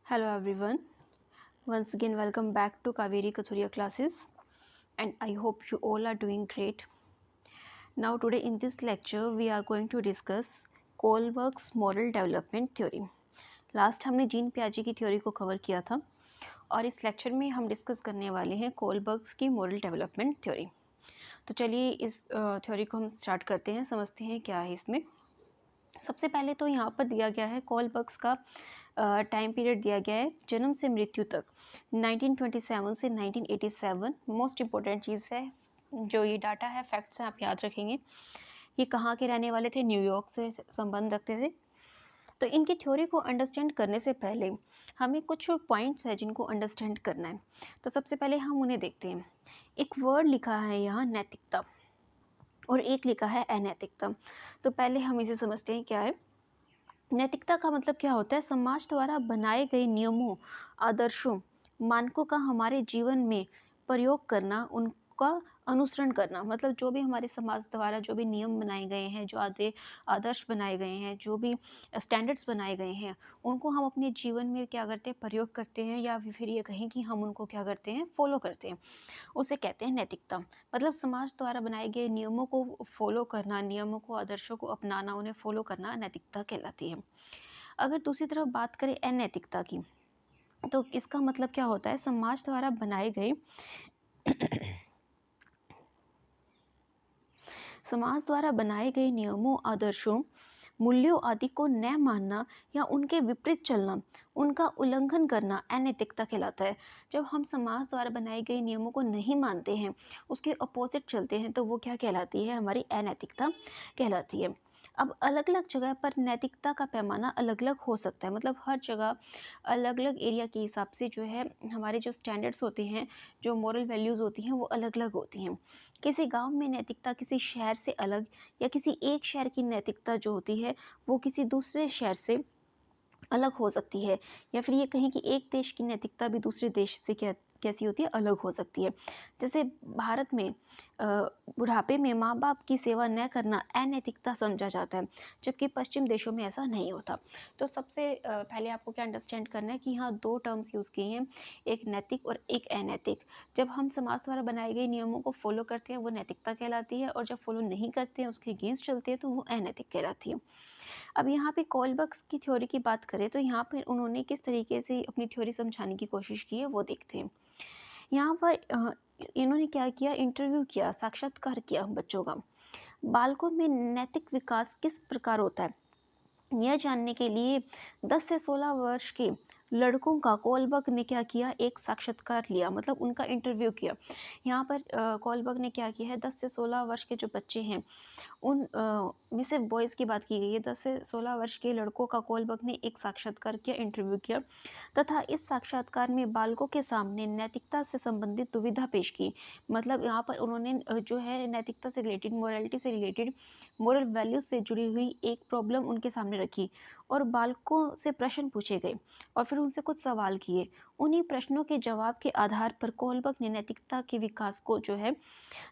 Hello everyone. Once again welcome back to Kaveri Kathuria classes and I hope you all are doing great. Now today in this lecture we are going to discuss Kohlberg's model development theory. Last हमने gene पियाजे की theory को cover किया था और इस lecture में हम discuss करने वाले हैं कोलबर्ग्स की मॉडल डेवलपमेंट थ्योरी। तो चलिए इस थ्योरी को हम स्टार्ट करते हैं, समझते हैं क्या है इसमें। सबसे पहले तो यहाँ पर दिया गया है कोलबर्ग्स का टाइम पीरियड दिया गया है जन्म से मृत्यु तक 1927 से 1987। मोस्ट इम्पोर्टेंट चीज़ है, जो ये डाटा है, फैक्ट्स हैं, आप याद रखेंगे। ये कहाँ के रहने वाले थे? न्यूयॉर्क से संबंध रखते थे। तो इनकी थ्योरी को अंडरस्टैंड करने से पहले हमें कुछ पॉइंट्स हैं जिनको अंडरस्टैंड करना है। तो सबसे पहले हम उन्हें देखते हैं। एक वर्ड लिखा है यहाँ नैतिकता और एक लिखा है अनैतिकता। तो पहले हम इसे समझते हैं क्या है। नैतिकता का मतलब क्या होता है? समाज द्वारा बनाए गए नियमों, आदर्शों, मानकों का हमारे जीवन में प्रयोग करना, उनका अनुसरण करना। मतलब जो भी हमारे समाज द्वारा जो भी नियम बनाए गए हैं, जो आदर्श बनाए गए हैं, जो भी स्टैंडर्ड्स बनाए गए हैं, उनको हम अपने जीवन में क्या करते हैं? प्रयोग करते हैं, या फिर ये कहें कि हम उनको क्या करते हैं? फॉलो करते हैं। उसे कहते हैं नैतिकता। मतलब समाज द्वारा बनाए गए नियमों को फॉलो करना, नियमों को, आदर्शों को अपनाना, उन्हें फॉलो करना नैतिकता कहलाती है। अगर दूसरी तरफ बात करें अनैतिकता की, तो इसका मतलब क्या होता है? समाज द्वारा बनाए गए समाज द्वारा बनाए गए नियमों, आदर्शों, मूल्यों आदि को न मानना या उनके विपरीत चलना, उनका उल्लंघन करना अनैतिकता कहलाता है। जब हम समाज द्वारा बनाए गए नियमों को नहीं मानते हैं, उसके अपोजिट चलते हैं, तो वो क्या कहलाती है? हमारी अनैतिकता कहलाती है। अब अलग अलग जगह पर नैतिकता का पैमाना अलग अलग हो सकता है। मतलब हर जगह अलग अलग एरिया के हिसाब से जो है हमारे जो स्टैंडर्ड्स होते हैं, जो मॉरल वैल्यूज़ होती हैं, वो अलग अलग होती हैं। किसी गांव में नैतिकता किसी शहर से अलग, या किसी एक शहर की नैतिकता जो होती है वो किसी दूसरे शहर से अलग हो सकती है। या फिर ये कहें कि एक देश की नैतिकता भी दूसरे देश से कैसी होती है? अलग हो सकती है। जैसे भारत में बुढ़ापे में माँ बाप की सेवा न करना अनैतिकता समझा जाता है, जबकि पश्चिम देशों में ऐसा नहीं होता। तो सबसे पहले आपको क्या अंडरस्टैंड करना है कि यहाँ दो टर्म्स यूज़ किए हैं, एक नैतिक और एक अनैतिक। जब हम समाज द्वारा बनाए गए नियमों को फॉलो करते हैं वो नैतिकता कहलाती है, और जब फॉलो नहीं करते हैं, उसके अगेंस्ट चलते हैं, तो वो अनैतिक कहलाती है। अब यहाँ पे कोलबर्ग्स की थ्योरी की बात करें तो यहाँ पर उन्होंने किस तरीके से अपनी थ्योरी समझाने की कोशिश की है वो देखते हैं। यहाँ पर इन्होंने क्या किया? इंटरव्यू किया, साक्षात्कार किया बच्चों का। बालकों में नैतिक विकास किस प्रकार होता है, यह जानने के लिए 10 से 16 वर्ष के लड़कों का कोलबर्ग ने क्या किया? एक साक्षात्कार लिया, मतलब उनका इंटरव्यू किया। यहाँ पर कोलबर्ग ने क्या किया है? 10 से 16 वर्ष के जो बच्चे हैं उन में सिर्फ बॉयज़ की बात की गई है। 10 से 16 वर्ष के लड़कों का कोलबर्ग ने एक साक्षात्कार किया, इंटरव्यू किया, तथा इस साक्षात्कार में बालकों के सामने नैतिकता से संबंधित दुविधा पेश की। मतलब यहाँ पर उन्होंने जो है नैतिकता से रिलेटेड, मोरालिटी से रिलेटेड, मोरल वैल्यूज से जुड़ी हुई एक प्रॉब्लम उनके सामने रखी और बालकों से प्रश्न पूछे गए और फिर उनसे कुछ सवाल किए। उन्हीं प्रश्नों के जवाब के आधार पर कोलबर्ग ने नैतिकता के विकास को जो है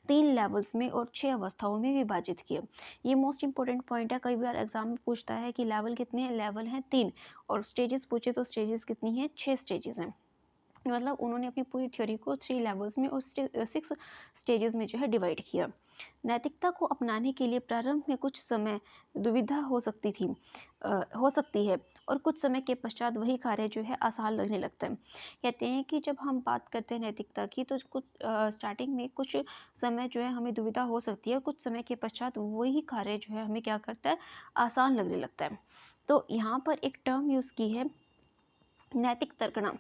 3 लेवल्स में और 6 अवस्थाओं में विभाजित किया। ये मोस्ट इंपॉर्टेंट पॉइंट है। कई बार एग्जाम में पूछता है कि लेवल कितने हैं? लेवल हैं 3, और स्टेजेस पूछे तो स्टेजेस कितनी हैं? 6 स्टेजेस हैं। मतलब उन्होंने अपनी पूरी थ्योरी को 3 लेवल्स में और 6 स्टेजेस में जो है डिवाइड किया। नैतिकता को अपनाने के लिए प्रारंभ में कुछ समय दुविधा हो सकती है, और कुछ समय के पश्चात वही कार्य जो है आसान लगने लगता है। कहते हैं कि जब हम बात करते हैं नैतिकता की, तो कुछ स्टार्टिंग में कुछ समय जो है हमें दुविधा हो सकती है, कुछ समय के पश्चात वही कार्य जो है हमें क्या करता है? आसान लगने लगता है। तो यहाँ पर एक टर्म यूज़ की है, नैतिक तर्कणा।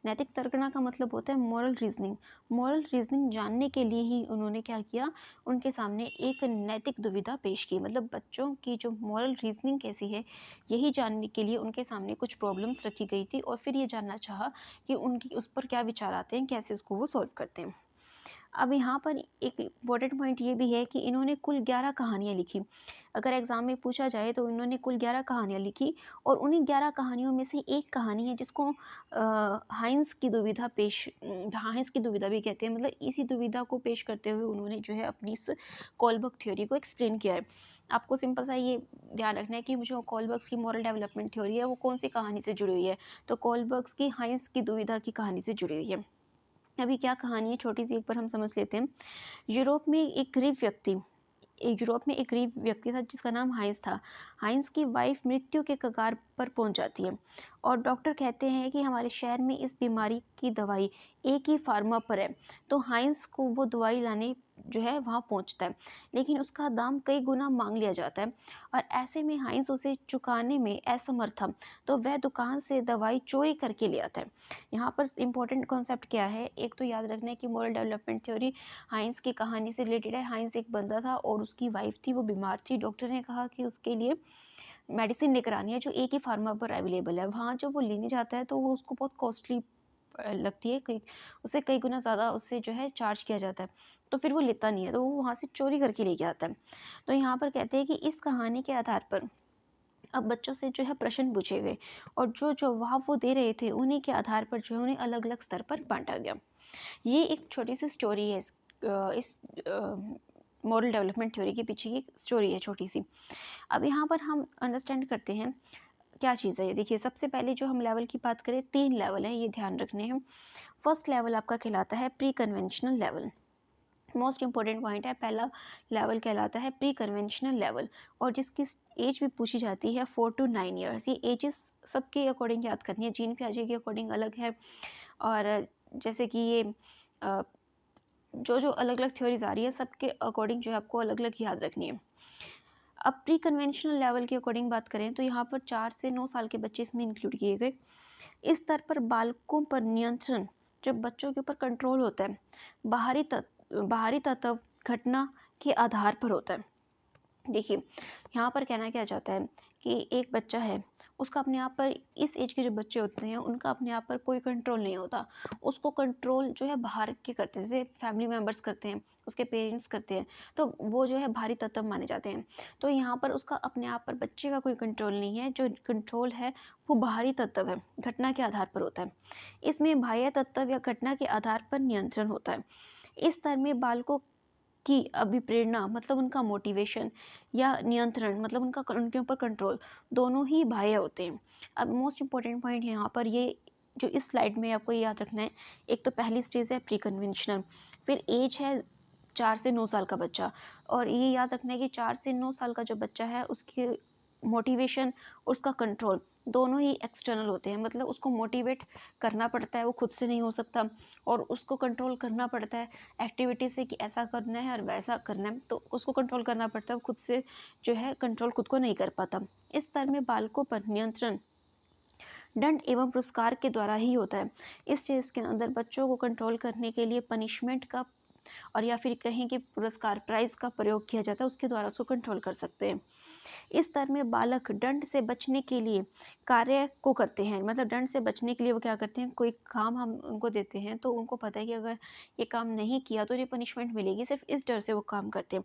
नैतिक तर्कणा का मतलब होता है मॉरल रीजनिंग। मॉरल रीजनिंग जानने के लिए ही उन्होंने क्या किया? उनके सामने एक नैतिक दुविधा पेश की। मतलब बच्चों की जो मॉरल रीजनिंग कैसी है, यही जानने के लिए उनके सामने कुछ प्रॉब्लम्स रखी गई थी, और फिर ये जानना चाहा कि उनकी उस पर क्या विचार आते हैं, कैसे उसको वो सॉल्व करते हैं। अब यहाँ पर एक इम्पोर्टेंट पॉइंट ये भी है कि इन्होंने कुल 11 कहानियाँ लिखी। अगर एग्ज़ाम में पूछा जाए तो इन्होंने कुल 11 कहानियाँ लिखी और उन्हीं 11 कहानियों में से एक कहानी है जिसको हाइंस की दुविधा भी कहते हैं। मतलब इसी दुविधा को पेश करते हुए उन्होंने जो है अपनी इस कोलबर्ग थ्योरी को एक्सप्लेन किया है। आपको सिंपल सा ये ध्यान रखना है कि जो कोलबर्ग्स की मॉरल डेवलपमेंट थ्योरी है वो कौन-सी कहानी से जुड़ी हुई है। तो कोलबर्ग्स की हाइंस की दुविधा की कहानी से जुड़ी हुई है। अभी क्या कहानी है छोटी-सी एक बार हम समझ लेते हैं। यूरोप में एक गरीब व्यक्ति यूरोप में एक गरीब व्यक्ति था जिसका नाम हाइंस था। हाइंस की वाइफ मृत्यु के कगार पर पहुंच जाती है और डॉक्टर कहते हैं कि हमारे शहर में इस बीमारी की दवाई एक ही फार्मा पर है। तो हाइंस को वो दवाई लाने जो है वहाँ पहुँचता है, लेकिन उसका दाम कई गुना मांग लिया जाता है और ऐसे में हाइंस उसे चुकाने में असमर्थ था, तो वह दुकान से दवाई चोरी करके ले आता है। यहाँ पर इम्पोर्टेंट कॉन्सेप्ट क्या है, एक तो याद रखना है कि मोरल डेवलपमेंट थ्योरी हाइंस की कहानी से रिलेटेड है। हाइंस एक बंदा था और उसकी वाइफ थी, वो बीमार थी। डॉक्टर ने कहा कि उसके लिए मेडिसिन लेकर आनी है जो एक ही फार्मा पर अवेलेबल है। वहाँ जब वो लेने जाता है तो वो उसको बहुत कॉस्टली लगती है, कई उससे कई गुना ज़्यादा उससे जो है चार्ज किया जाता है। तो फिर वो लेता नहीं है, तो वो वहाँ से चोरी करके लेके आता है। तो यहाँ पर कहते हैं कि इस कहानी के आधार पर अब बच्चों से जो है प्रश्न पूछे गए और जो जवाब वो दे रहे थे उन्हीं के आधार पर जो है उन्हें अलग-अलग स्तर पर बाँटा गया। ये एक छोटी-सी स्टोरी है। इस मॉरल डेवलपमेंट थ्योरी के पीछे की स्टोरी है छोटी-सी। अब यहाँ पर हम अंडरस्टैंड करते हैं क्या चीज़ है ये। देखिए, सबसे पहले जो हम लेवल की बात करें, 3 लेवल हैं, ये ध्यान रखने हैं। फर्स्ट लेवल आपका कहलाता है pre conventional level. Most important point है, पहला लेवल कहलाता है प्री कन्वेंशनल लेवल और जिसकी एज भी पूछी जाती है 4 टू 9 ईयर्स। ये एजेस सबके अकॉर्डिंग याद करनी है, जीन पियाजे के अकॉर्डिंग अलग है और जैसे कि ये जो अलग अलग थ्योरीज आ रही है सबके अकॉर्डिंग जो है आपको अलग अलग याद रखनी है। अब प्री कन्वेंशनल लेवल के अकॉर्डिंग बात करें तो यहाँ पर 4 से 9 साल के बच्चे इसमें इंक्लूड किए गए। इस स्तर पर बालकों पर नियंत्रण, जब बच्चों के ऊपर कंट्रोल होता है, बाहरी तत्व घटना के आधार पर होता है। देखिए, यहाँ पर कहना क्या चाहता है कि एक बच्चा है, उसका अपने आप पर, इस एज के जो बच्चे होते हैं उनका अपने आप पर कोई कंट्रोल नहीं होता। उसको कंट्रोल जो है बाहर के करते हैं, जैसे फैमिली मेम्बर्स करते हैं, उसके पेरेंट्स करते हैं, तो वो जो है बाहरी तत्व माने जाते हैं। तो यहाँ पर उसका अपने आप पर बच्चे का कोई कंट्रोल नहीं है, जो कंट्रोल है वो बाहरी तत्व है, घटना के आधार पर होता है। इसमें बाह्य तत्व या घटना के आधार पर नियंत्रण होता है। इस स्तर में बालकों की अभिप्रेरणा मतलब उनका मोटिवेशन या नियंत्रण मतलब उनके ऊपर कंट्रोल, दोनों ही बाह्य होते हैं। अब मोस्ट इम्पोर्टेंट पॉइंट है यहाँ पर ये जो इस स्लाइड में आपको ये याद रखना है। एक तो पहली स्टेज है प्री कन्वेंशनल, फिर एज है 4 से 9 साल का बच्चा, और ये याद रखना है कि 4 से 9 साल का जो बच्चा है उसकी मोटिवेशन, उसका कंट्रोल दोनों ही एक्सटर्नल होते हैं। मतलब उसको मोटिवेट करना पड़ता है, वो खुद से नहीं हो सकता, और उसको कंट्रोल करना पड़ता है एक्टिविटी से कि ऐसा करना है और वैसा करना है, तो उसको कंट्रोल करना पड़ता है, वो खुद से जो है कंट्रोल खुद को नहीं कर पाता। इस स्तर में बालकों पर नियंत्रण दंड एवं पुरस्कार के द्वारा ही होता है। इस चीज़ के अंदर बच्चों को कंट्रोल करने के लिए पनिशमेंट का और या फिर कहें कि पुरस्कार प्राइज का प्रयोग किया जाता है, उसके द्वारा उसको कंट्रोल कर सकते हैं। इस स्तर में बालक दंड से बचने के लिए कार्य को करते हैं। मतलब दंड से बचने के लिए वो क्या करते हैं, कोई काम हम उनको देते हैं तो उनको पता है कि अगर ये काम नहीं किया तो ये पनिशमेंट मिलेगी, सिर्फ इस डर से वो काम करते हैं।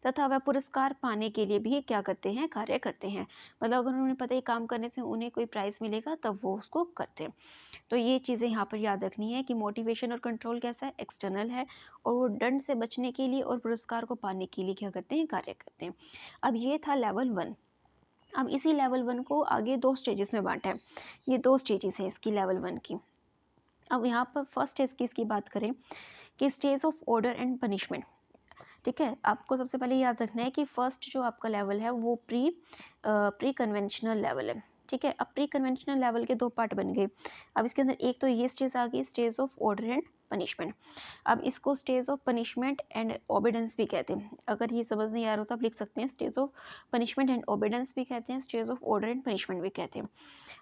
तथा वह पुरस्कार पाने के लिए भी क्या करते हैं, कार्य करते हैं। मतलब अगर उन्हें पता है काम करने से उन्हें कोई प्राइज़ मिलेगा तब वो उसको करते हैं। तो ये चीज़ें यहाँ पर याद रखनी है कि मोटिवेशन और कंट्रोल कैसा है, एक्सटर्नल है, और वो दंड से बचने के लिए और पुरस्कार को पाने के लिए क्या करते हैं, कार्य करते हैं। अब ये था लेवल 1। अब इसी लेवल 1 को आगे 2 स्टेजेस में बाँटा है। ये 2 स्टेजेस हैं इसकी लेवल 1 की। अब यहाँ पर फर्स्ट स्टेज की इसकी बात करें कि stage of order and punishment. ठीक है, आपको सबसे पहले याद रखना है कि फर्स्ट जो आपका लेवल है वो प्री कन्वेंशनल लेवल है। ठीक है, अब प्री कन्वेंशनल लेवल के 2 पार्ट बन गए। अब इसके अंदर एक तो ये स्टेज आ गई, stage of order and punishment. अब इसको स्टेज ऑफ पनिशमेंट एंड ओबीडेंस भी कहते हैं। अगर ये समझ नहीं आ रहा हो तो आप लिख सकते हैं, स्टेज ऑफ पनिशमेंट एंड ओबीडेंस भी कहते हैं, stage of order and punishment भी कहते हैं।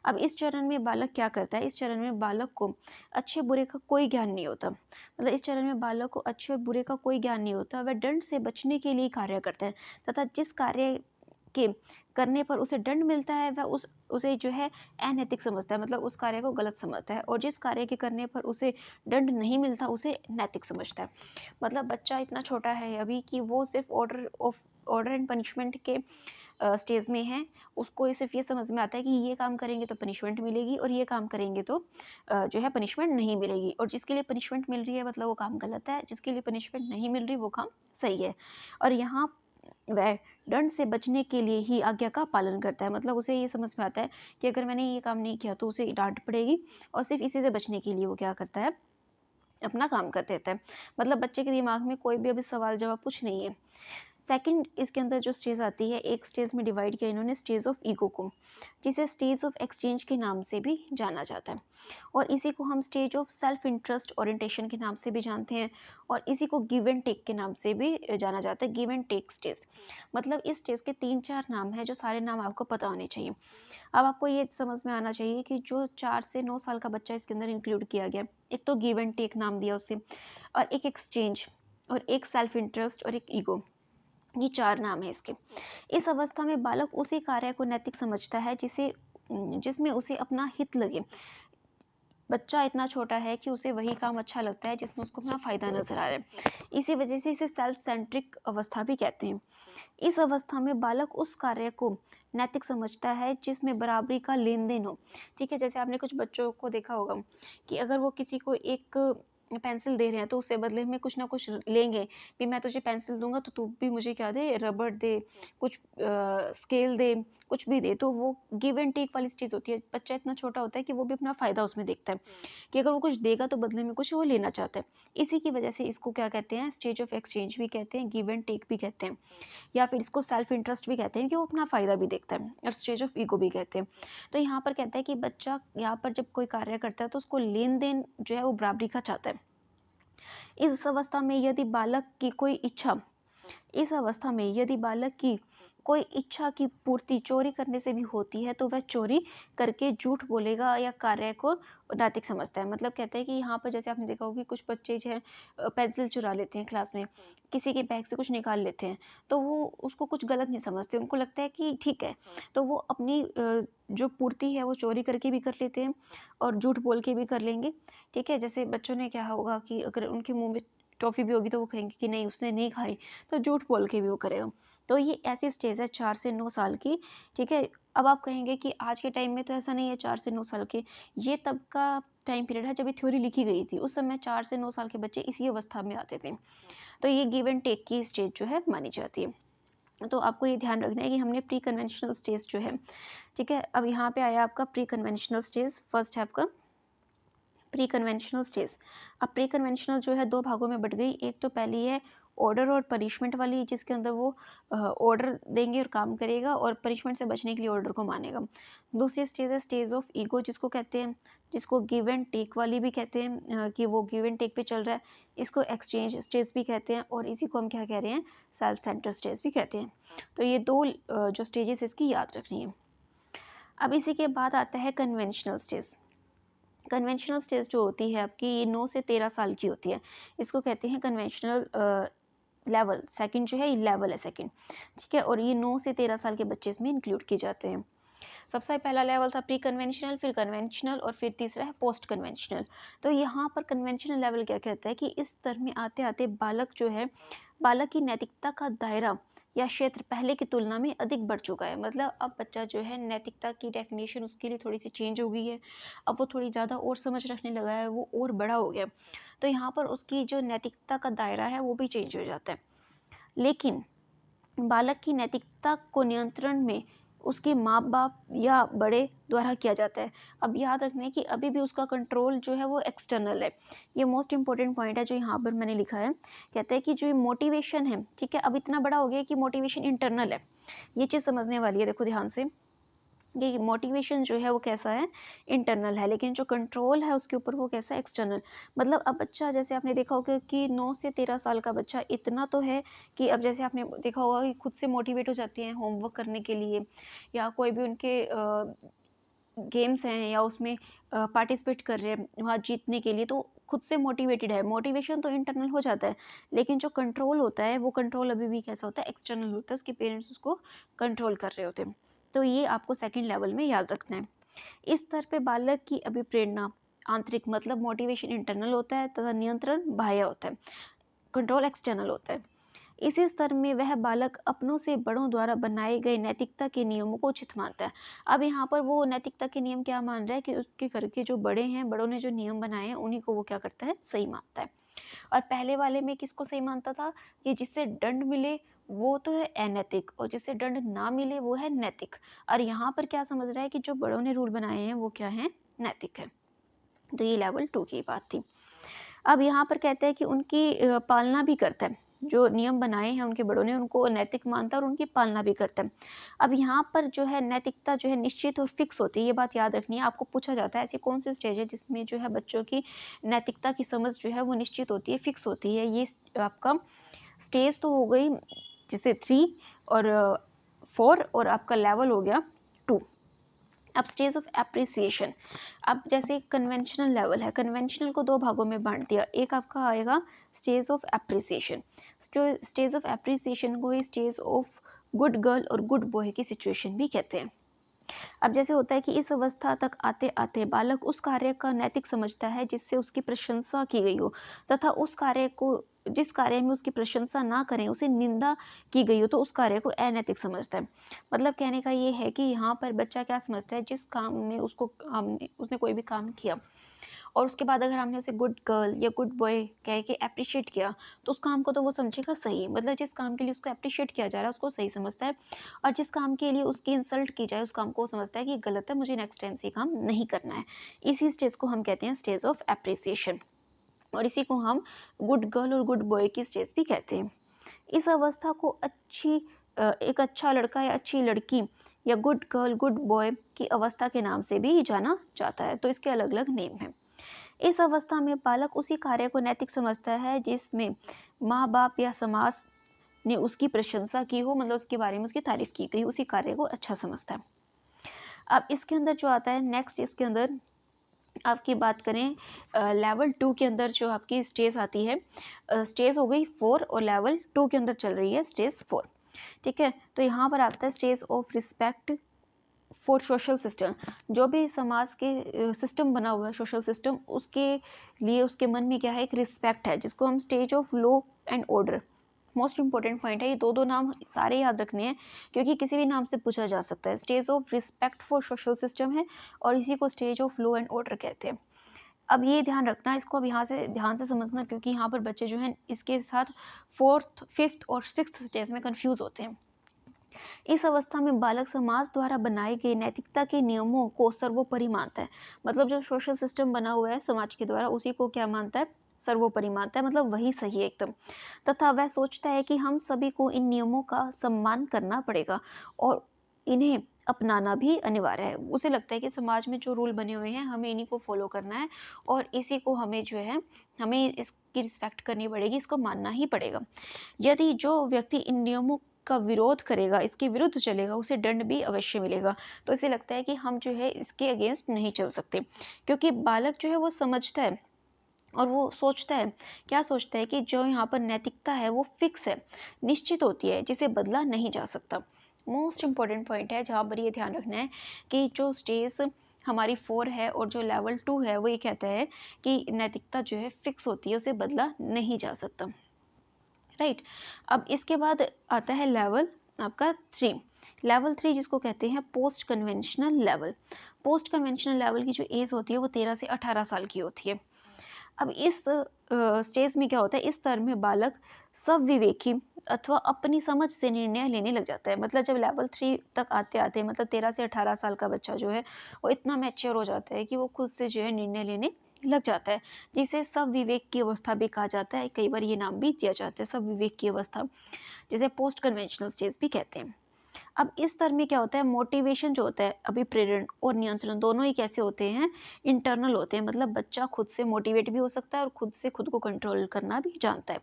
अब इस चरण में बालक क्या करता है, इस चरण में बालक को अच्छे बुरे का कोई ज्ञान नहीं होता। मतलब इस चरण में बालक को अच्छे और बुरे का कोई ज्ञान नहीं होता, वह दंड से बचने के लिए कार्य करता है, तथा जिस कार्य के करने पर उसे दंड मिलता है, वह उसे जो है अनैतिक समझता है, मतलब उस कार्य को गलत समझता है। और जिस कार्य के करने पर उसे दंड नहीं मिलता, उसे नैतिक समझता है। मतलब बच्चा इतना छोटा है अभी कि वो सिर्फ ऑर्डर एंड पनिशमेंट के स्टेज में है। उसको ये सिर्फ ये समझ में आता है कि ये काम करेंगे तो पनिशमेंट मिलेगी और ये काम करेंगे तो जो है पनिशमेंट नहीं मिलेगी। और जिसके लिए पनिशमेंट मिल रही है मतलब वो काम गलत है, जिसके लिए पनिशमेंट नहीं मिल रही वो काम सही है। और यहाँ वह दंड से बचने के लिए ही आज्ञा का पालन करता है। मतलब उसे ये समझ में आता है कि अगर मैंने ये काम नहीं किया तो उसे डांट पड़ेगी, और सिर्फ इसी से बचने के लिए वो क्या करता है, अपना काम कर देता है। मतलब बच्चे के दिमाग में कोई भी अभी सवाल जवाब कुछ नहीं है। सेकंड इसके अंदर जो स्टेज आती है, एक स्टेज में डिवाइड किया इन्होंने स्टेज ऑफ ईगो को, जिसे स्टेज ऑफ एक्सचेंज के नाम से भी जाना जाता है। और इसी को हम stage of self interest orientation के नाम से भी जानते हैं, और इसी को गिव एंड टेक के नाम से भी जाना जाता है, गिव एंड टेक स्टेज। मतलब इस स्टेज के 3-4 नाम हैं, जो सारे नाम आपको पता होने चाहिए। अब आपको ये समझ में आना चाहिए कि जो 4 से 9 साल का बच्चा इसके अंदर इंक्लूड किया गया, एक तो गिव एंड टेक नाम दिया उसे, और एक एक्सचेंज, और एक सेल्फ इंटरेस्ट, और एक ईगो। ये 4 नाम है इसके। इस अवस्था में बालक उसी कार्य को नैतिक समझता है जिसमें उसे अपना हित लगे। बच्चा इतना छोटा है कि उसे वही काम अच्छा लगता है जिसमें उसको अपना फ़ायदा नज़र आ रहा है। इसी वजह से इसे सेल्फ सेंट्रिक अवस्था भी कहते हैं। इस अवस्था में बालक उस कार्य को नैतिक समझता है जिसमें बराबरी का लेन-देन हो। ठीक है, जैसे आपने कुछ बच्चों को देखा होगा कि अगर वो किसी को एक पेंसिल दे रहे हैं तो उससे बदले में कुछ ना कुछ लेंगे, भी मैं तुझे पेंसिल दूँगा तो तू भी मुझे क्या दे, रबड़ दे, कुछ स्केल दे, कुछ भी दे। तो वो गिव एंड टेक वाली चीज़ होती है। बच्चा इतना छोटा होता है कि वो भी अपना फ़ायदा उसमें देखता है, कि अगर वो कुछ देगा तो बदले में कुछ वो लेना चाहता है। इसी की वजह से इसको क्या कहते हैं, स्टेज ऑफ एक्सचेंज भी कहते हैं, गिव एंड टेक भी कहते हैं, या फिर इसको सेल्फ इंटरेस्ट भी कहते हैं कि वो अपना फ़ायदा भी देखता है, और स्टेज ऑफ ईगो भी कहते हैं। तो यहाँ पर कहता है कि बच्चा यहाँ पर जब कोई कार्य करता है तो उसको लेन देन जो है वो बराबरी का चाहता है। इस अवस्था में यदि बालक की कोई इच्छा इस अवस्था में यदि बालक की कोई इच्छा की पूर्ति चोरी करने से भी होती है तो वह चोरी करके झूठ बोलेगा या कार्य को नैतिक समझता है। मतलब कहते हैं कि यहाँ पर जैसे आपने देखा होगा कि कुछ बच्चे जो है पेंसिल चुरा लेते हैं क्लास में, किसी के बैग से कुछ निकाल लेते हैं, तो वो उसको कुछ गलत नहीं समझते, उनको लगता है कि ठीक है। तो वो अपनी जो पूर्ति है वो चोरी करके भी कर लेते हैं और झूठ बोल के भी कर लेंगे। ठीक है, जैसे बच्चों ने क्या होगा कि अगर उनके मुंह में टॉफ़ी भी होगी तो वो कहेंगे कि नहीं उसने नहीं खाई, तो झूठ बोल के भी वो करेगा। तो ये ऐसी स्टेज है 4 से 9 साल की, ठीक है? अब आप कहेंगे कि आज के टाइम में तो ऐसा नहीं है 4 से 9 साल के, ये तब का टाइम पीरियड है जब ये थ्योरी लिखी गई थी। उस समय 4 से 9 साल के बच्चे इसी अवस्था में आते थे। तो ये गिव एंड टेक की स्टेज जो है मानी जाती है। तो आपको ये ध्यान रखना है कि हमने प्री कन्वेंशनल स्टेज जो है, ठीक है? अब यहाँ पे आया आपका प्री कन्वेंशनल स्टेज, फर्स्ट है आपका प्री कन्वेंशनल स्टेज। अब प्री कन्वेंशनल जो है 2 भागों में बँट गई। एक तो पहली है ऑर्डर और पनिशमेंट वाली, जिसके अंदर वो ऑर्डर देंगे और काम करेगा और पनिशमेंट से बचने के लिए ऑर्डर को मानेगा। दूसरी स्टेज है स्टेज ऑफ ईगो, जिसको गिव एंड टेक वाली भी कहते हैं, कि वो गिव एंड टेक पे चल रहा है। इसको एक्सचेंज स्टेज भी कहते हैं, और इसी को हम क्या कह रहे हैं, सेल्फ सेंटर स्टेज भी कहते हैं। तो ये 2 जो स्टेजेस इसकी याद रखनी है। अब इसी के बाद आता है कन्वेंशनल स्टेज। कन्वेंशनल स्टेज जो होती है आपकी, ये 9 से 13 साल की होती है। इसको कहते हैं कन्वेंशनल लेवल। सेकंड जो है ये लेवल है सेकंड, ठीक है? और ये 9 से 13 साल के बच्चे इसमें इंक्लूड किए जाते हैं। सबसे पहला लेवल था प्री कन्वेंशनल, फिर कन्वेंशनल, और फिर तीसरा है पोस्ट कन्वेंशनल। तो यहाँ पर कन्वेंशनल लेवल क्या कहता है कि इस स्तर में आते आते बालक की नैतिकता का दायरा या क्षेत्र पहले की तुलना में अधिक बढ़ चुका है। मतलब अब बच्चा जो है, नैतिकता की डेफिनेशन उसके लिए थोड़ी सी चेंज हो गई है। अब वो थोड़ी ज़्यादा और समझ रखने लगा है, वो और बड़ा हो गया। तो यहाँ पर उसकी जो नैतिकता का दायरा है वो भी चेंज हो जाता है। लेकिन बालक की नैतिकता को नियंत्रण में उसके माँ-बाप या बड़े द्वारा किया जाता है। अब याद रखना है कि अभी भी उसका कंट्रोल जो है वो एक्सटर्नल है। ये मोस्ट इम्पोर्टेंट पॉइंट है जो यहाँ पर मैंने लिखा है। कहते हैं कि जो ये मोटिवेशन है, ठीक है, अब इतना बड़ा हो गया कि मोटिवेशन इंटरनल है। ये चीज़ समझने वाली है, देखो ध्यान से। ये मोटिवेशन जो है वो कैसा है, इंटरनल है, लेकिन जो कंट्रोल है उसके ऊपर वो कैसा है, एक्सटर्नल। मतलब अब बच्चा, जैसे आपने देखा होगा कि 9 से 13 साल का बच्चा इतना तो है कि अब जैसे आपने देखा होगा कि खुद से मोटिवेट हो जाते हैं होमवर्क करने के लिए, या कोई भी उनके गेम्स हैं या उसमें पार्टिसिपेट कर रहे हैं वहाँ जीतने के लिए, तो खुद से मोटिवेटेड है। मोटिवेशन तो इंटरनल हो जाता है, लेकिन जो कंट्रोल होता है वो कंट्रोल अभी भी कैसा होता है, एक्सटर्नल होता है, उसके पेरेंट्स उसको कंट्रोल कर रहे होते हैं। तो ये आपको सेकंड लेवल में याद रखना है। इस स्तर पे बालक की अभिप्रेरणा आंतरिक मतलब मोटिवेशन इंटरनल होता है तथा नियंत्रण बाह्य होता है, कंट्रोल एक्सटर्नल होता है। इसी स्तर में वह बालक अपनों से बड़ों द्वारा बनाए गए नैतिकता के नियमों को उचित मानता है। अब यहाँ पर वो नैतिकता के नियम क्या मान रहा है कि उसके घर के जो बड़े हैं, बड़ों ने जो नियम बनाए हैं उन्हीं को वो क्या करता है, सही मानता है। और पहले वाले में किसको सही मानता था कि जिससे दंड मिले वो तो है अनैतिक और जिससे दंड ना मिले वो है नैतिक। और यहाँ पर क्या समझ रहा है कि जो बड़ों ने रूल बनाए हैं वो क्या है, नैतिक है। तो ये लेवल 2 की बात थी। अब यहाँ पर कहते हैं कि उनकी पालना भी करता है, जो नियम बनाए हैं उनके बड़ों ने उनको नैतिक मानता है और उनकी पालना भी करता है। अब यहाँ पर जो है नैतिकता जो है निश्चित और फिक्स होती है, ये बात याद रखनी है। आपको पूछा जाता है ऐसी कौन सी स्टेज है जिसमें जो है बच्चों की नैतिकता की समझ जो है वो निश्चित होती है, फिक्स होती है। ये आपका स्टेज तो हो गई जैसे 3 और 4 और आपका लेवल हो गया 2। अब स्टेज ऑफ एप्रिसिएशन, अब जैसे कन्वेंशनल लेवल है, कन्वेंशनल को 2 भागों में बांट दिया। एक आपका आएगा स्टेज ऑफ एप्रिसिएशन, जो स्टेज ऑफ एप्रिसिएशन को ही स्टेज ऑफ गुड गर्ल और गुड बॉय की सिचुएशन भी कहते हैं। अब जैसे होता है कि इस अवस्था तक आते आते बालक उस कार्य का नैतिक समझता है जिससे उसकी प्रशंसा की गई हो, तथा उस कार्य को जिस कार्य में उसकी प्रशंसा ना करें, उसे निंदा की गई हो, तो उस कार्य को अनैतिक समझता है। मतलब कहने का ये है कि यहाँ पर बच्चा क्या समझता है, जिस काम में उसने कोई भी काम किया और उसके बाद अगर हमने उसे गुड गर्ल या गुड बॉय कह के अप्रिशिएट किया, तो उस काम को तो वो समझेगा सही। मतलब जिस काम के लिए उसको अप्रिशिएट किया जा रहा है उसको सही समझता है, और जिस काम के लिए उसकी इंसल्ट की जाए उस काम को समझता है कि गलत है, मुझे नेक्स्ट टाइम से ये काम नहीं करना है। इसी स्टेज को हम कहते हैं स्टेज ऑफ एप्रिसिएशन, और इसी को हम गुड गर्ल और गुड बॉय की स्टेज भी कहते हैं। इस अवस्था को एक अच्छा लड़का या अच्छी लड़की या गुड गर्ल गुड बॉय की अवस्था के नाम से भी जाना जाता है, तो इसके अलग अलग नेम हैं। इस अवस्था में बालक उसी कार्य को नैतिक समझता है जिसमें माँ बाप या समाज ने उसकी प्रशंसा की हो, मतलब उसके बारे में उसकी तारीफ की गई, उसी कार्य को अच्छा समझता है। अब इसके अंदर जो आता है नेक्स्ट, इसके अंदर आपकी बात करें लेवल 2 के अंदर जो आपकी स्टेज आती है, स्टेज हो गई 4 और लेवल 2 के अंदर चल रही है स्टेज 4। ठीक है, तो यहाँ पर आता है stage of respect for social system. जो भी समाज के सिस्टम बना हुआ है, सोशल सिस्टम, उसके लिए उसके मन में क्या है, एक रिस्पेक्ट है, जिसको हम stage of law and order, most important point है। ये दो नाम सारे याद रखने हैं क्योंकि किसी भी नाम से पूछा जा सकता है। Stage of respect for social system है और इसी को stage of law and order कहते हैं। अब ये ध्यान रखना, इसको अब यहाँ से ध्यान से समझना, क्योंकि यहाँ पर बच्चे जो हैं इसके साथ 4th 5th और 6th स्टेज में कंफ्यूज होते हैं। इस अवस्था में बालक समाज द्वारा बनाए गए नैतिकता के नियमों को सर्वोपरि मानता है। मतलब जो सोशल सिस्टम बना हुआ है समाज के द्वारा, उसी को क्या मानता है, सर्वोपरि मानता है, मतलब वही सही है एकदम। तथा वह सोचता है कि हम सभी को इन नियमों का सम्मान करना पड़ेगा और इन्हें अपनाना भी अनिवार्य है। उसे लगता है कि समाज में जो रूल बने हुए हैं हमें इन्हीं को फॉलो करना है और इसी को हमें जो है, हमें इसकी रिस्पेक्ट करनी पड़ेगी, इसको मानना ही पड़ेगा। यदि जो व्यक्ति इन नियमों का विरोध करेगा, इसके विरुद्ध चलेगा, उसे दंड भी अवश्य मिलेगा। तो इसे लगता है कि हम जो है इसके अगेंस्ट नहीं चल सकते, क्योंकि बालक जो है वो समझता है और वो सोचता है, क्या सोचता है कि जो यहाँ पर नैतिकता है वो फिक्स है, निश्चित होती है, जिसे बदला नहीं जा सकता। मोस्ट इम्पॉर्टेंट पॉइंट है जहाँ पर ये ध्यान रखना है कि जो स्टेज हमारी 4 है और जो लेवल 2 है वो ये कहता है कि नैतिकता जो है फिक्स होती है, उसे बदला नहीं जा सकता। राइट। अब इसके बाद आता है लेवल आपका 3। लेवल 3 जिसको कहते हैं post conventional level. Post conventional level की जो एज होती है वो 13 से 18 साल की होती है। अब इस स्टेज में क्या होता है, इस स्तर में बालक सब विवेकी अथवा अपनी समझ से निर्णय लेने लग जाता है। मतलब जब लेवल 3 तक आते आते मतलब 13 से 18 साल का बच्चा जो है वो इतना मैच्योर हो जाता है कि वो खुद से जो है निर्णय लेने लग जाता है, जिसे सब विवेक की अवस्था भी कहा जाता है। कई बार ये नाम भी दिया जाता है, सब विवेक की अवस्था, जिसे पोस्ट कन्वेंशनल स्टेज भी कहते हैं। अब इस स्तर में क्या होता है, मोटिवेशन जो होता है, अभिप्रेरण और नियंत्रण दोनों ही कैसे होते हैं, इंटरनल होते हैं। मतलब बच्चा खुद से मोटिवेट भी हो सकता है और खुद से खुद को कंट्रोल करना भी जानता है।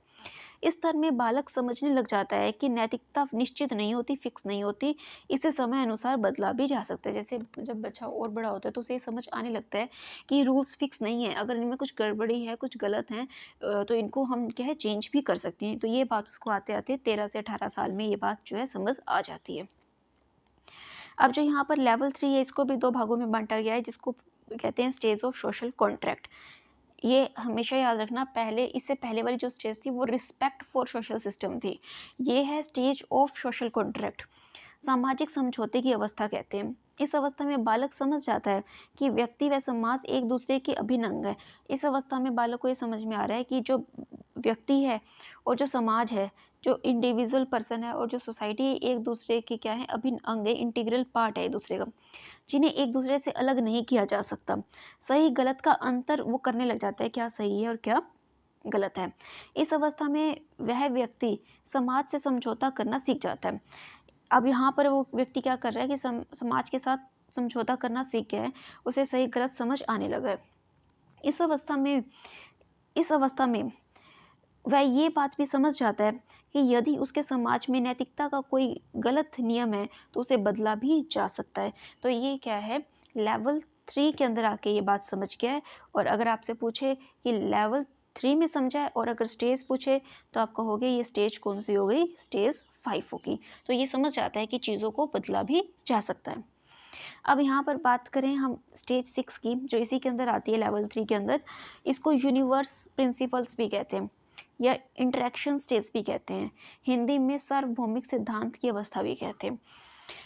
इस स्तर में बालक समझने लग जाता है कि नैतिकता निश्चित नहीं होती, फिक्स नहीं होती, इसे समय अनुसार बदला भी जा सकता है। जैसे जब बच्चा और बड़ा होता है तो उसे ये समझ आने लगता है कि रूल्स फिक्स नहीं है, अगर इनमें कुछ गड़बड़ी है, कुछ गलत है तो इनको हम क्या है चेंज भी कर सकते हैं। तो ये बात उसको आते-आते 13 से 18 साल में ये बात जो है समझ आ जाती है। अब जो यहाँ पर लेवल 3 है, इसको भी 2 भागों में बाँटा गया है, जिसको कहते हैं स्टेज ऑफ सोशल कॉन्ट्रैक्ट। ये हमेशा याद रखना, पहले इससे पहले वाली जो स्टेज थी वो रिस्पेक्ट फॉर सोशल सिस्टम थी। ये है स्टेज ऑफ सोशल कॉन्ट्रैक्ट। सामाजिक समझौते की अवस्था कहते हैं। इस अवस्था में बालक समझ जाता है कि व्यक्ति व समाज एक दूसरे के अभिन्न अंग है। इस अवस्था में बालक को ये समझ में आ रहा है कि जो व्यक्ति है और जो समाज है, जो इंडिविजुअल पर्सन है और जो सोसाइटी है, एक दूसरे के क्या है अभिन्न अंग है, इंटीग्रल पार्ट है एक दूसरे का, जिन्हें एक दूसरे से अलग नहीं किया जा सकता। सही गलत का अंतर वो करने लग जाता है, क्या सही है और क्या गलत है। इस अवस्था में वह व्यक्ति समाज से समझौता करना सीख जाता है। अब यहाँ पर वो व्यक्ति क्या कर रहा है कि समाज के साथ समझौता करना सीख गया है, उसे सही गलत समझ आने लगा है। इस अवस्था में वह ये बात भी समझ जाता है कि यदि उसके समाज में नैतिकता का कोई गलत नियम है तो उसे बदला भी जा सकता है। तो ये क्या है, लेवल 3 के अंदर आके ये बात समझ गया है। और अगर आपसे पूछे कि लेवल 3 में समझा है और अगर स्टेज पूछे तो आप कहोगे ये स्टेज कौन सी हो गई, स्टेज 5 होगी। तो ये समझ जाता है कि चीज़ों को बदला भी जा सकता है। अब यहाँ पर बात करें हम स्टेज 6 की, जो इसी के अंदर आती है लेवल 3 के अंदर, इसको यूनिवर्स प्रिंसिपल्स भी कहते हैं या इंटरेक्शन स्टेज भी कहते हैं। हिंदी में सार्वभौमिक सिद्धांत की अवस्था भी कहते हैं।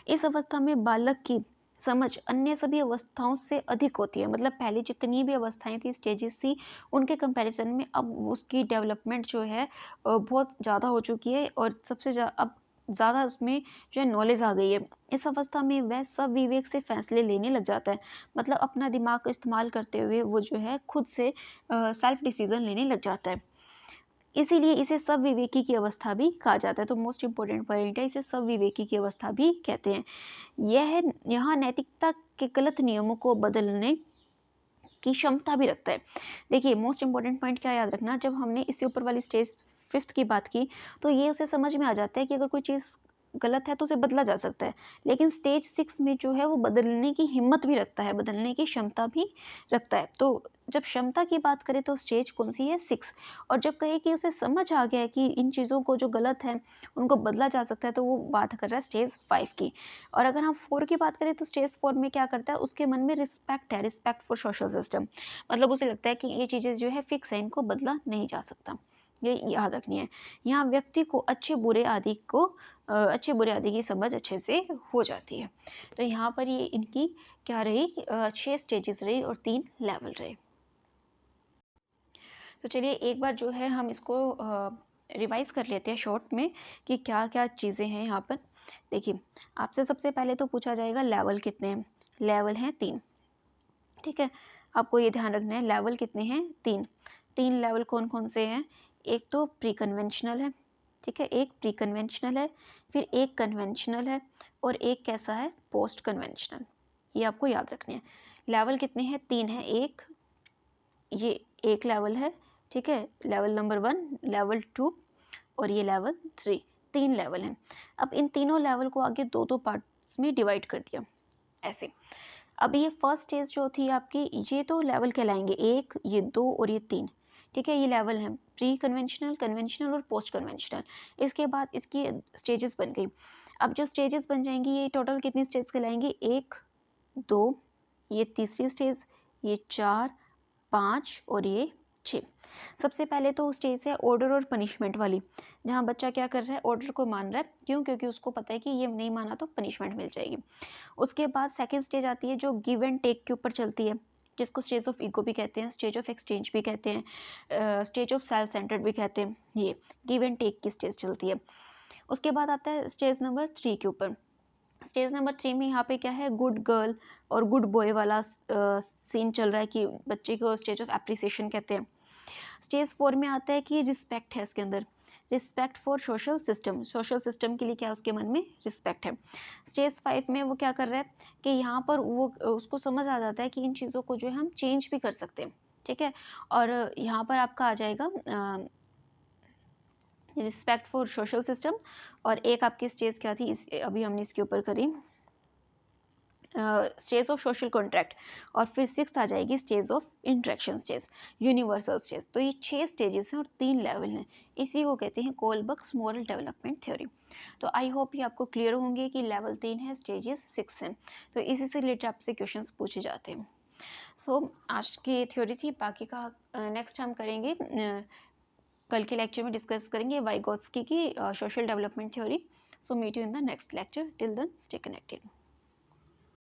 इस अवस्था में बालक की समझ अन्य सभी अवस्थाओं से अधिक होती है। मतलब पहले जितनी भी अवस्थाएं थी, स्टेजेस थी, उनके कंपैरिजन में अब उसकी डेवलपमेंट जो है बहुत ज़्यादा हो चुकी है और अब ज़्यादा उसमें जो है नॉलेज आ गई है। इस अवस्था में वह सब विवेक से फैसले लेने लग जाता है। मतलब अपना दिमाग का इस्तेमाल करते हुए वो जो है खुद से सेल्फ डिसीजन लेने लग जाता है। इसीलिए इसे सविवेकी की अवस्था भी कहा जाता है। तो मोस्ट इम्पोर्टेंट पॉइंट है, इसे सविवेकी की अवस्था भी कहते हैं। यह यहाँ नैतिकता के गलत नियमों को बदलने की क्षमता भी रखता है। देखिए मोस्ट इम्पोर्टेंट पॉइंट क्या याद रखना, जब हमने इससे ऊपर वाली स्टेज 5th की बात की तो ये उसे समझ में आ जाता है कि अगर कोई चीज़ गलत है तो उसे बदला जा सकता है। लेकिन स्टेज 6 में जो है वो बदलने की हिम्मत भी रखता है, बदलने की क्षमता भी रखता है। तो जब क्षमता की बात करें तो स्टेज कौन सी है, 6। और जब कहे कि उसे समझ आ गया है कि इन चीज़ों को जो गलत है उनको बदला जा सकता है, तो वो बात कर रहा है स्टेज 5 की। और अगर हम 4 की बात करें तो स्टेज 4 में क्या करता है, उसके मन में रिस्पेक्ट है, रिस्पेक्ट फॉर सोशल सिस्टम। मतलब उसे लगता है कि ये चीज़ें जो है फिक्स है, इनको बदला नहीं जा सकता। ये याद रखनी है। यहाँ व्यक्ति को अच्छे बुरे आदि की समझ अच्छे से हो जाती है। तो यहाँ पर ये इनकी क्या रही, 6 स्टेजेस रही और 3 लेवल रहे। तो चलिए एक बार जो है हम इसको रिवाइज़ कर लेते हैं शॉर्ट में कि क्या-क्या चीज़ें हैं यहाँ पर। देखिए, आपसे सबसे पहले तो पूछा जाएगा लेवल कितने हैं? लेवल हैं 3, ठीक है? आपको ये ध्यान रखना है, लेवल कितने हैं? 3। 3 लेवल कौन-कौन से हैं? एक तो प्री कन्वेंशनल है, ठीक है? एक प्री कन्वेंशनल है, फिर एक कन्वेंशनल है और एक कैसा है? Post conventional. ये आपको याद रखने हैं। लेवल कितने हैं? 3 हैं। ये एक लेवल है, ठीक है? लेवल नंबर 1, लेवल 2 और ये लेवल 3, 3 लेवल हैं। अब इन तीनों लेवल को आगे 2-2 पार्ट्स में डिवाइड कर दिया, ऐसे। अब ये फर्स्ट स्टेज जो थी आपकी, ये तो लेवल कहलाएंगे, 1, ये 2 और ये 3, ठीक है? ये लेवल हैं, प्री कन्वेंशनल, कन्वेंशनल और पोस्ट कन्वेंशनल। इसके बाद इसकी स्टेजेस बन गई। अब जो स्टेजेस बन जाएंगी, ये टोटल कितनी स्टेज कहलाएंगी? 1, 2, ये तीसरी स्टेज, ये 4, 5 और ये 6। सबसे पहले तो स्टेज है ऑर्डर और पनिशमेंट वाली, जहाँ बच्चा क्या कर रहा है, ऑर्डर को मान रहा है। क्यों? क्योंकि उसको पता है कि ये नहीं माना तो पनिशमेंट मिल जाएगी। उसके बाद सेकंड स्टेज आती है जो गिव एंड टेक के ऊपर चलती है, जिसको स्टेज ऑफ ईगो भी कहते हैं, स्टेज ऑफ एक्सचेंज भी कहते हैं, स्टेज ऑफ सेल्फ सेंटर्ड भी कहते हैं। ये गिव एंड टेक की स्टेज चलती है। उसके बाद आता है स्टेज नंबर 3 के ऊपर। स्टेज नंबर 3 में यहाँ पे क्या है, गुड गर्ल और गुड बॉय वाला सीन चल रहा है कि बच्चे को स्टेज ऑफ एप्रिसिएशन कहते हैं। स्टेज 4 में आता है कि रिस्पेक्ट है इसके अंदर, respect for social system, social system के लिए क्या उसके मन में रिस्पेक्ट है। स्टेज 5 में वो क्या कर रहा है कि यहाँ पर वो उसको समझ आ जाता है कि इन चीज़ों को जो है हम चेंज भी कर सकते हैं, ठीक है? और यहाँ पर आपका आ जाएगा रिस्पेक्ट फॉर सोशल सिस्टम, और एक आपकी स्टेज क्या थी, अभी हमने इसके ऊपर करी स्टेज ऑफ सोशल कॉन्ट्रैक्ट, और फिर सिक्स आ जाएगी stage of interaction stage, universal stage. तो ये 6 स्टेजेस हैं और 3 लेवल हैं। इसी को कहते हैं कोलबर्ग्स मॉरल डेवलपमेंट थ्योरी। तो आई होप ये आपको क्लियर होंगे कि लेवल 3 है, स्टेजेस 6 हैं। तो इसी से रिलेटेड आपसे क्वेश्चंस पूछे जाते हैं। सो आज की थ्योरी थी, बाकी का नेक्स्ट हम करेंगे, कल के लेक्चर में डिस्कस करेंगे वाइगोत्स्की की social development theory. So meet you in the next lecture, till then stay connected.